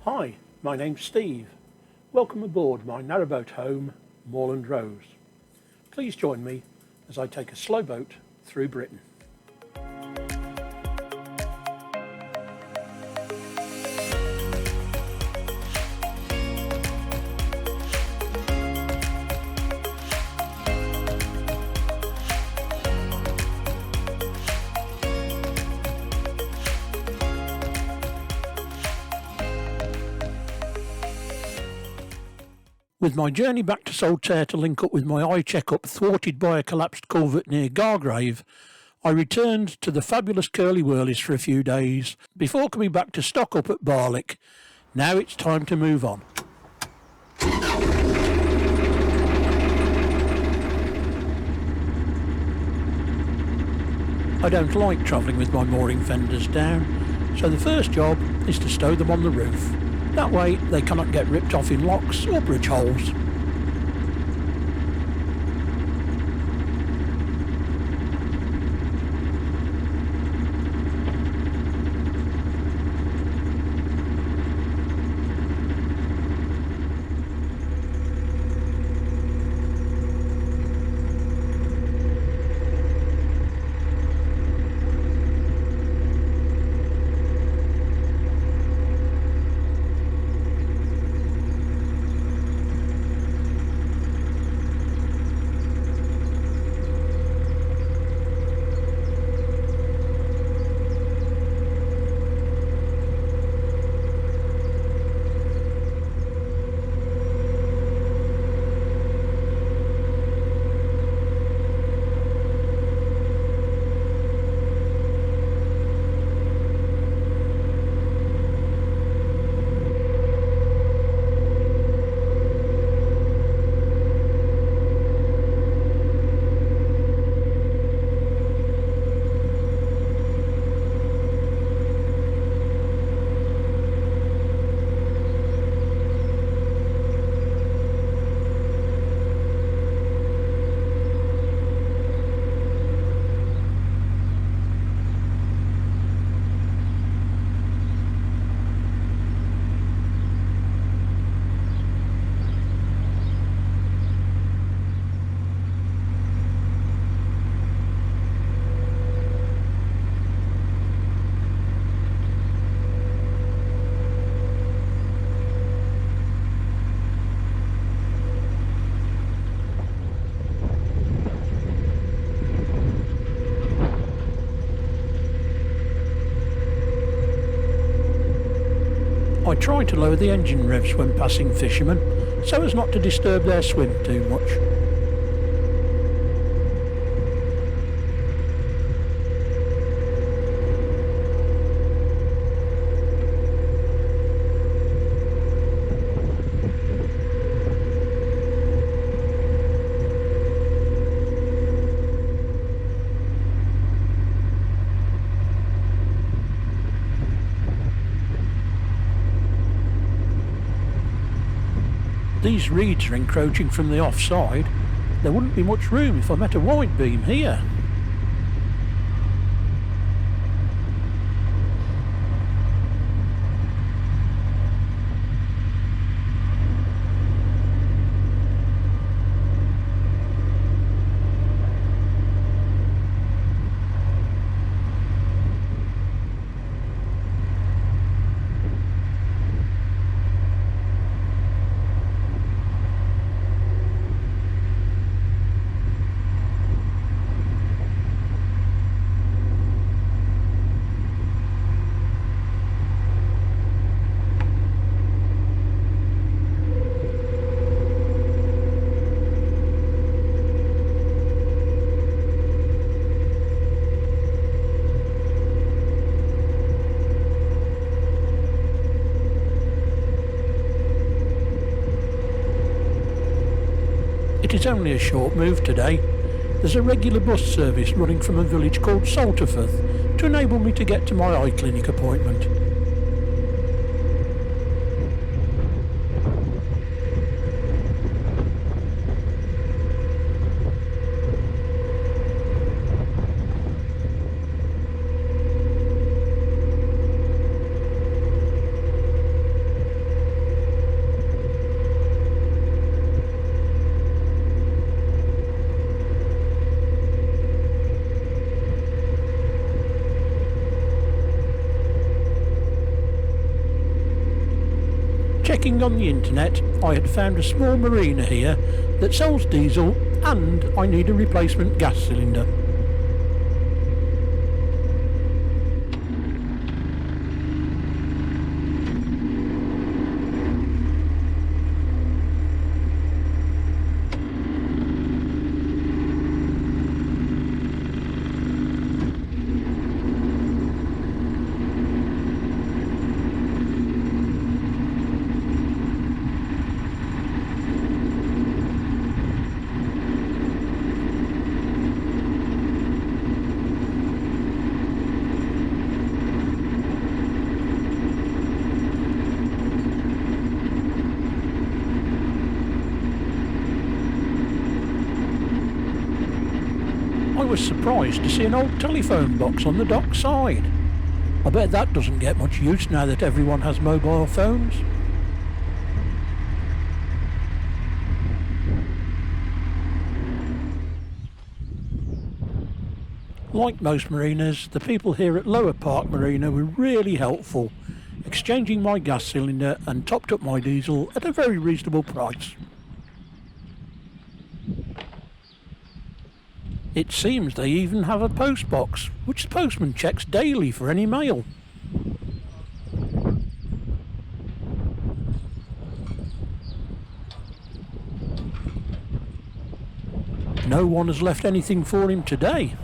Hi, my name's Steve. Welcome aboard my narrowboat home, Moorland Rose. Please join me as I take a slow boat through Britain. With my journey back to Saltaire to link up with my eye checkup thwarted by a collapsed culvert near Gargrave, I returned to the fabulous Curly Wurlies for a few days before coming back to stock up at Barlick. Now it's time to move on. I don't like travelling with my mooring fenders down, so the first job is to stow them on the roof. That way they cannot get ripped off in locks or bridge holes. I try to lower the engine revs when passing fishermen, so as not to disturb their swim too much. These reeds are encroaching from the offside. There wouldn't be much room if I met a wide beam here. It is only a short move today. There's a regular bus service running from a village called Salterfirth to enable me to get to my eye clinic appointment. checking on the internet, I had found a small marina here that sells diesel and I need a replacement gas cylinder. I was surprised to see an old telephone box on the dock side. I bet that doesn't get much use now that everyone has mobile phones. Like most marinas, the people here at Lower Park Marina were really helpful, exchanging my gas cylinder and topped up my diesel at a very reasonable price. It seems they even have a post box, which the postman checks daily for any mail. No one has left anything for him today.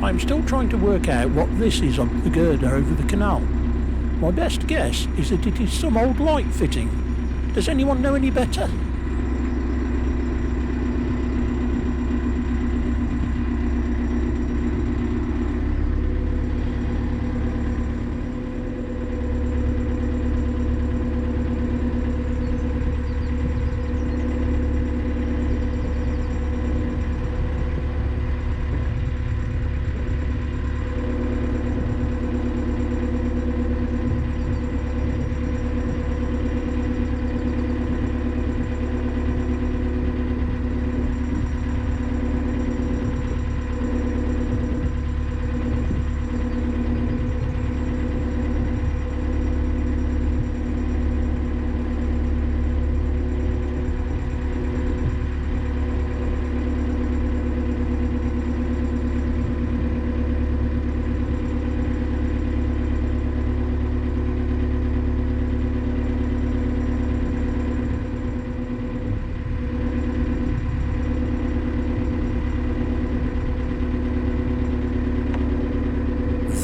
I'm still trying to work out what this is on the girder over the canal. My best guess is that it is some old light fitting. Does anyone know any better?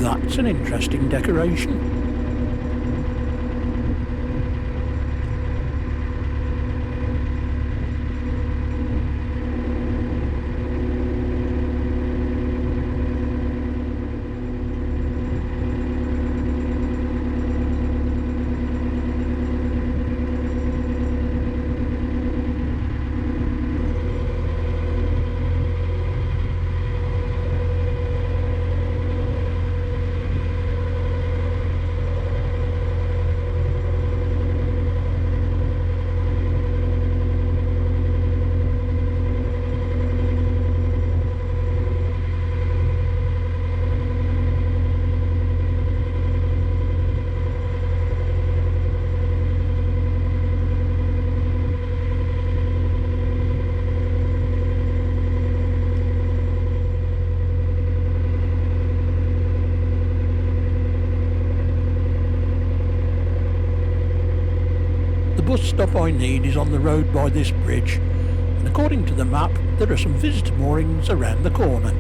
That's an interesting decoration. bus stop I need is on the road by this bridge, and according to the map there are some visitor moorings around the corner.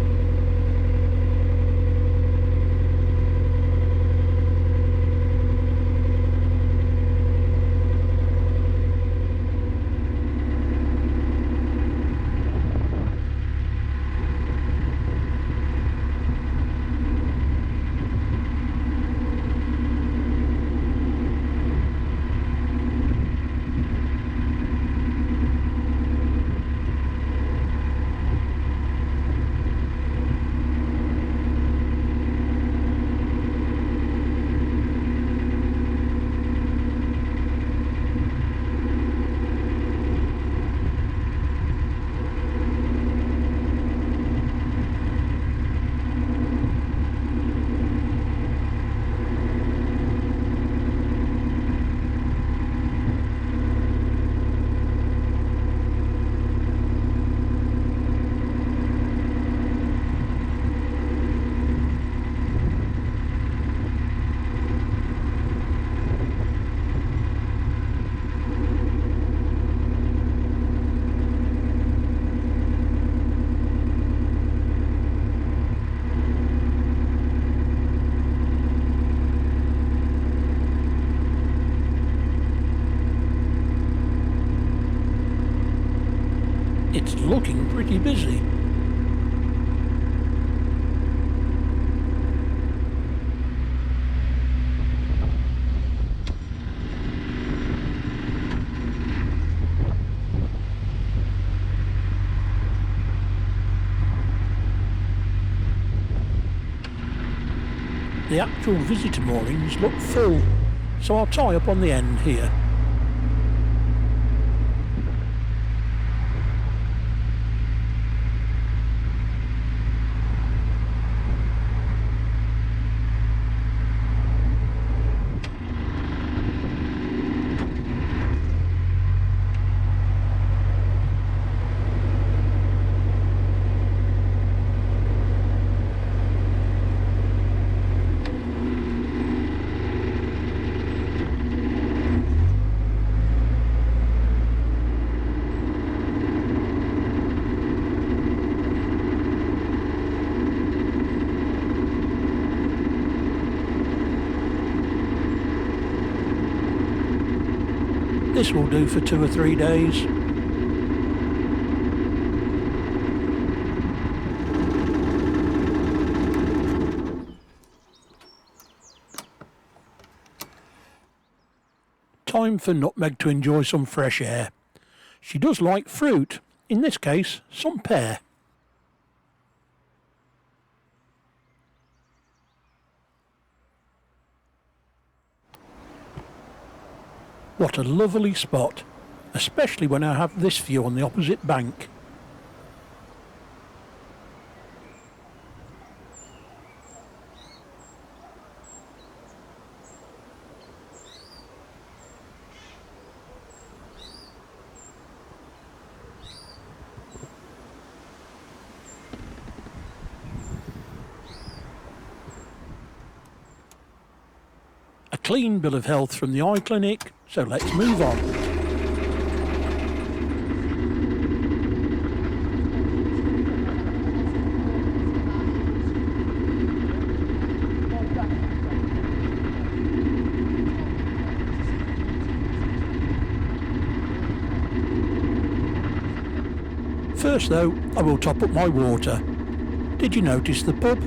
It's looking pretty busy. The actual visitor moorings look full, so I'll tie up on the end here. This will do for 2 or 3 days. Time for Nutmeg to enjoy some fresh air. She does like fruit, in this case some pear. What a lovely spot, especially when I have this view on the opposite bank. A clean bill of health from the eye clinic, so let's move on. First though, I will top up my water. Did you notice the pub?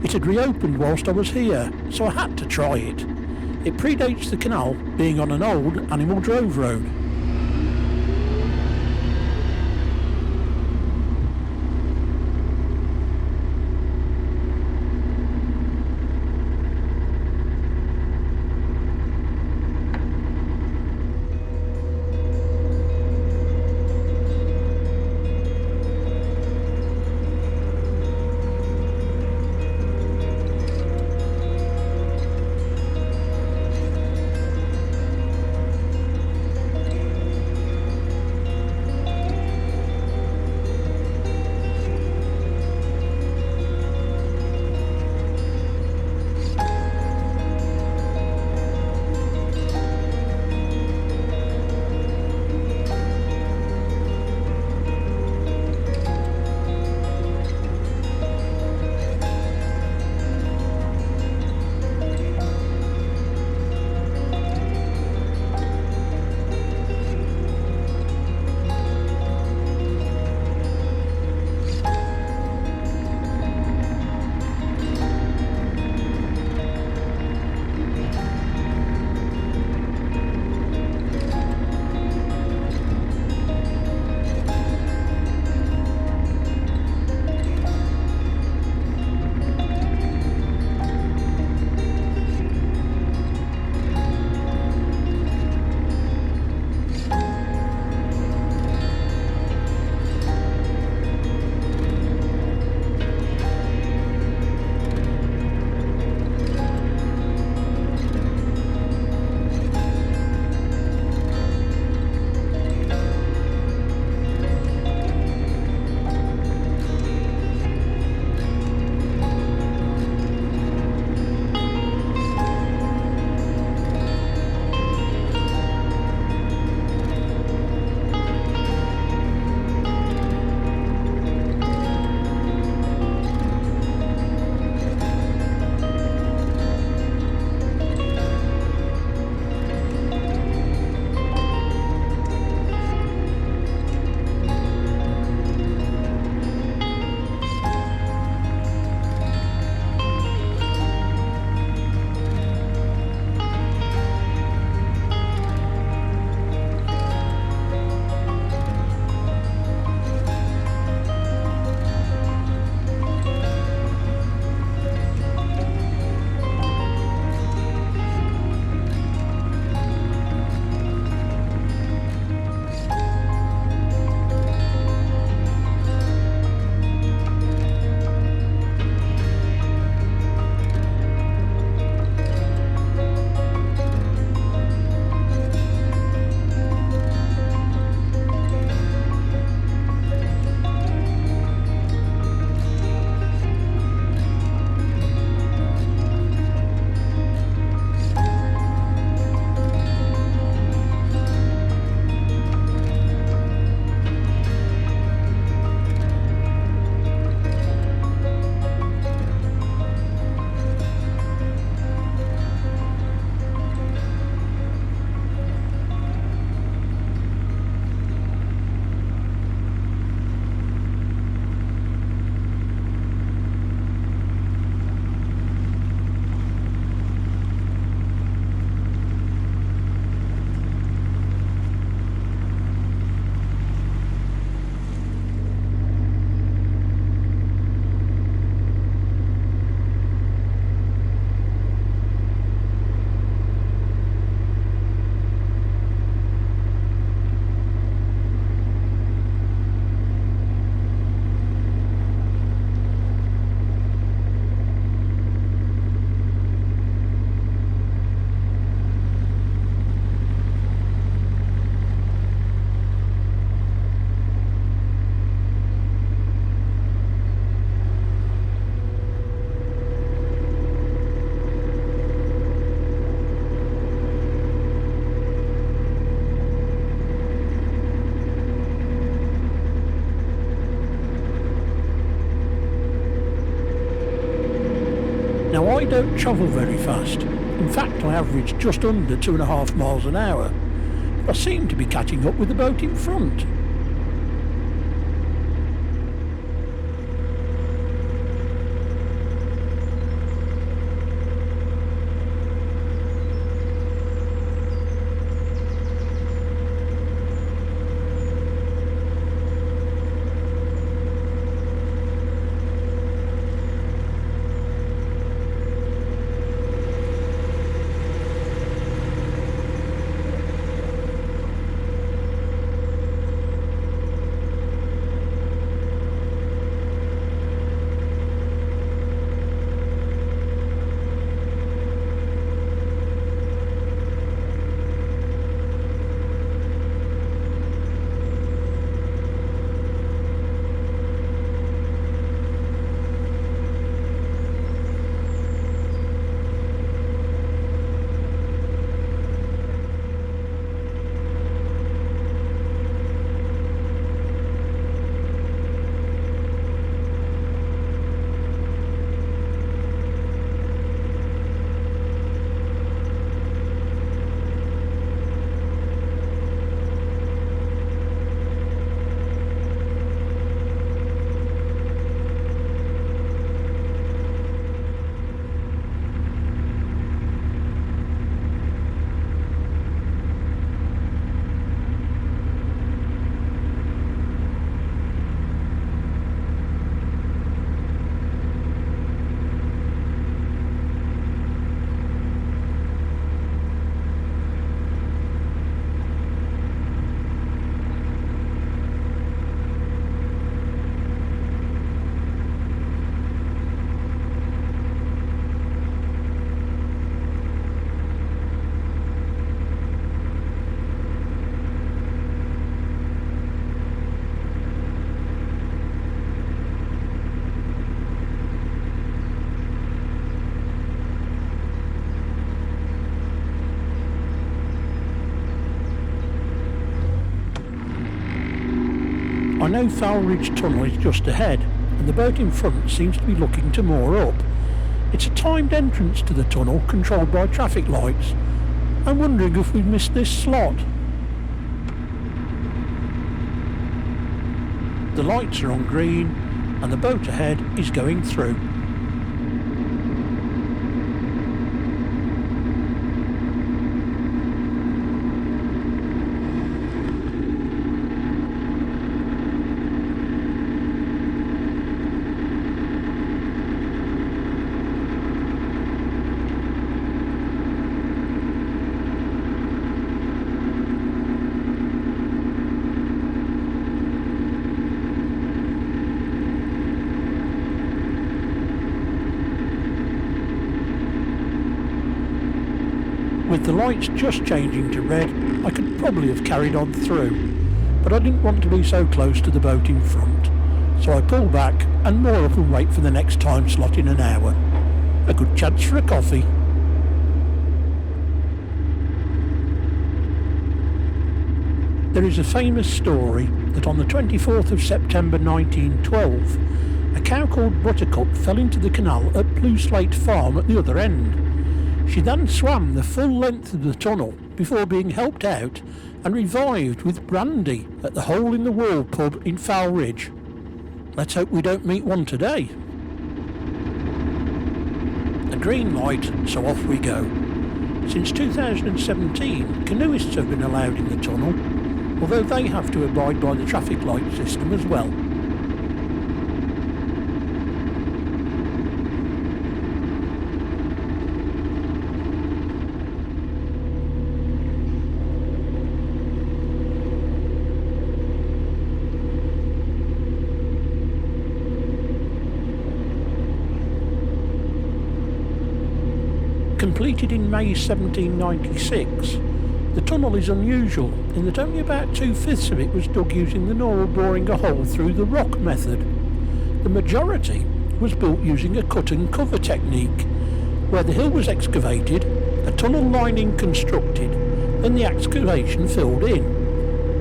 It had reopened whilst I was here, so I had to try it. It predates the canal, being on an old Animal Drove road. I don't travel very fast. In fact, I average just under 2.5 miles an hour. I seem to be catching up with the boat in front. I know Fowl Ridge Tunnel is just ahead, and the boat in front seems to be looking to moor up. It's a timed entrance to the tunnel controlled by traffic lights. I'm wondering if we've missed this slot. The lights are on green, and the boat ahead is going through. With the lights just changing to red, I could probably have carried on through, but I didn't want to be so close to the boat in front, so I pulled back and moor up and wait for the next time slot in an hour. A good chance for a coffee. There is a famous story that on the 24th of September 1912, a cow called Buttercup fell into the canal at Blue Slate Farm at the other end. She then swam the full length of the tunnel before being helped out and revived with brandy at the Hole in the Wall pub in Fowl Ridge. Let's hope we don't meet one today. A green light, so off we go. Since 2017, canoeists have been allowed in the tunnel, although they have to abide by the traffic light system as well. Completed in May 1796, the tunnel is unusual in that only about 2/5 of it was dug using the normal boring a hole through the rock method. The majority was built using a cut and cover technique, where the hill was excavated, a tunnel lining constructed, and the excavation filled in.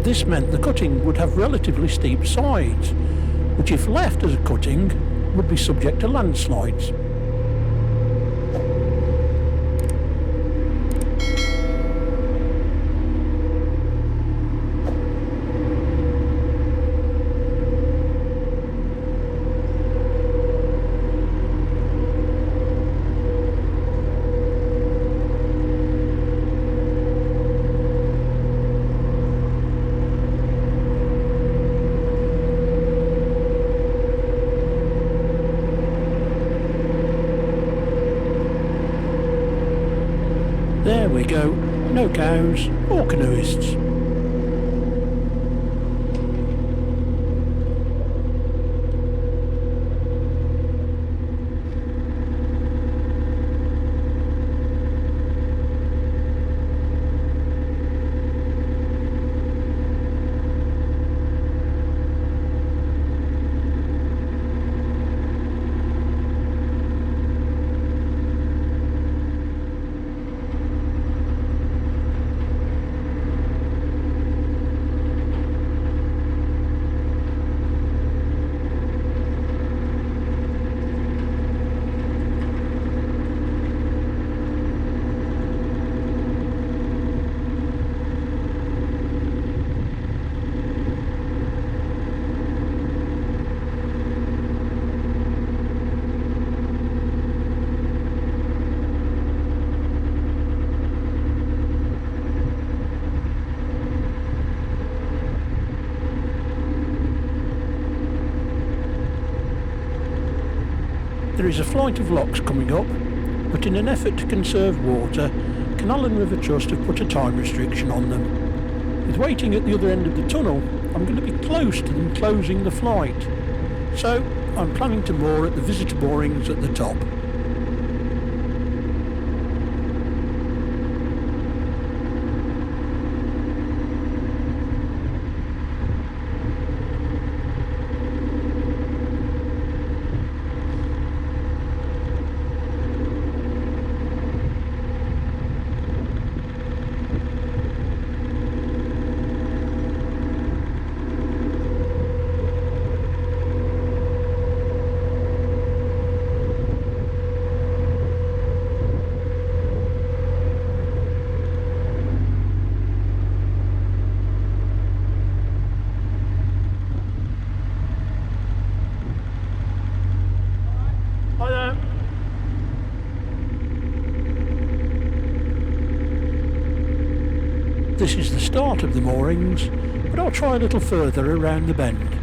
This meant the cutting would have relatively steep sides, which if left as a cutting would be subject to landslides. there we go, no cows or canoeists. There is a flight of locks coming up, but in an effort to conserve water, Canal and River Trust have put a time restriction on them. With waiting at the other end of the tunnel, I'm going to be close to them closing the flight. So I'm planning to moor at the visitor moorings at the top. This is the start of the moorings, but I'll try a little further around the bend.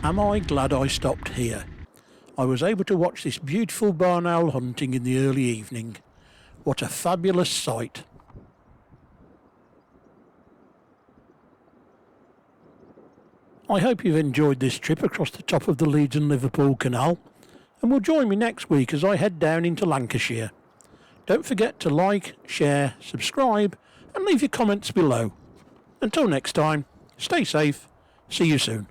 Am I glad I stopped here? I was able to watch this beautiful barn owl hunting in the early evening. What a fabulous sight. I hope you've enjoyed this trip across the top of the Leeds and Liverpool Canal, and will join me next week as I head down into Lancashire. Don't forget to like, share, subscribe and leave your comments below. Until next time, stay safe, see you soon.